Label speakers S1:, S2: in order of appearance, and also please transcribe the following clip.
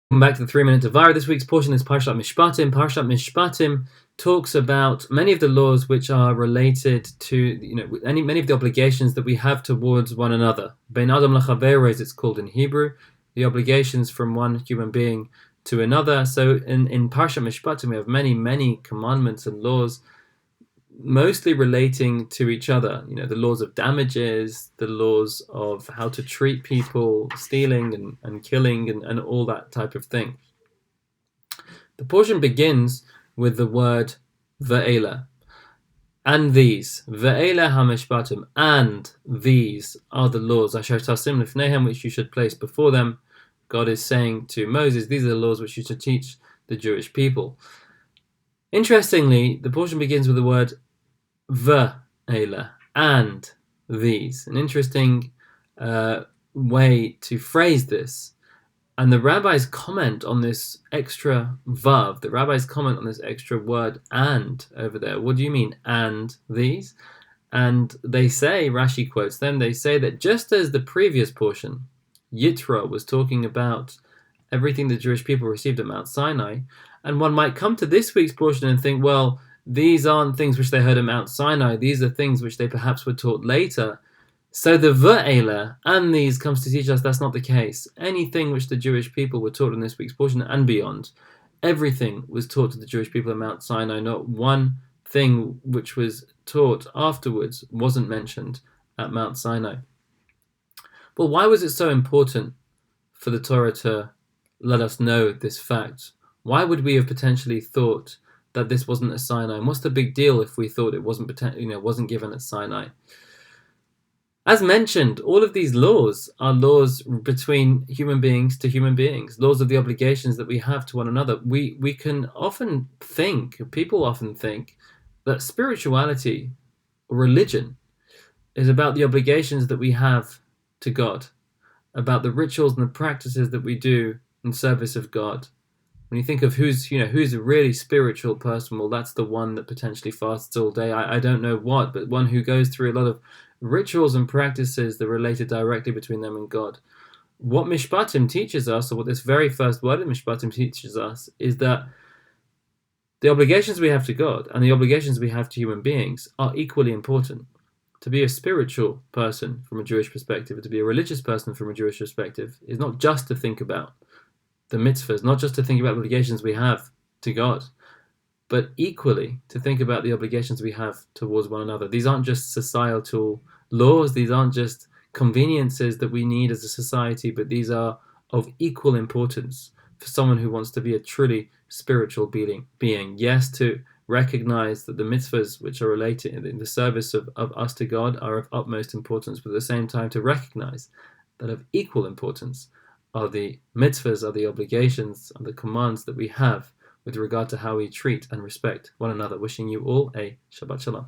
S1: Welcome back to the 3-Minute Devar. This week's portion is Parshat Mishpatim. Parshat Mishpatim talks about many of the laws which are related to, many of the obligations that we have towards one another. Bein Adam L'Chavero, as it's called in Hebrew, the obligations from one human being to another. So in Parshat Mishpatim, we have many commandments and laws, mostly relating to each other. The laws of damages, the laws of how to treat people, stealing and killing and all that type of thing. The portion begins with the word ve'ela, and these, ve'ela hamishpatim, and these are the laws, asher tasim lifnehem, which you should place before them. God is saying to Moses, these are the laws which you should teach the Jewish people. Interestingly, the portion begins with the word ve'ela, and these. An interesting way to phrase this. And the rabbis comment on this extra vav, the rabbis comment on this extra word and over there. What do you mean, and these? And they say, Rashi quotes them, they say that just as the previous portion, Yitro, was talking about everything the Jewish people received at Mount Sinai, and one might come to this week's portion and think, well, these aren't things which they heard at Mount Sinai, these are things which they perhaps were taught later. So the ve'ela and these comes to teach us that's not the case. Anything which the Jewish people were taught in this week's portion and beyond, everything was taught to the Jewish people at Mount Sinai. Not one thing which was taught afterwards wasn't mentioned at Mount Sinai. Well, why was it so important for the Torah to let us know this fact? Why would we have potentially thought that this wasn't at Sinai? And what's the big deal if we thought it wasn't given at Sinai? As mentioned, all of these laws are laws between human beings to human beings, laws of the obligations that we have to one another. We can often think, people often think, that spirituality or religion is about the obligations that we have to God, about the rituals and the practices that we do in service of God. When you think of who's a really spiritual person, well, that's the one that potentially fasts all day. I don't know what, but one who goes through a lot of rituals and practices that are related directly between them and God. What Mishpatim teaches us, or what this very first word in Mishpatim teaches us, is that the obligations we have to God and the obligations we have to human beings are equally important. To be a spiritual person from a Jewish perspective, and to be a religious person from a Jewish perspective, is not just to think about the mitzvahs, not just to think about the obligations we have to God, but equally to think about the obligations we have towards one another. These aren't just societal laws, these aren't just conveniences that we need as a society, but these are of equal importance for someone who wants to be a truly spiritual being. Yes, to recognize that the mitzvahs which are related in the service of us to God are of utmost importance, but at the same time to recognize that of equal importance are the mitzvahs, are the obligations, are the commands that we have with regard to how we treat and respect one another. Wishing you all a Shabbat Shalom.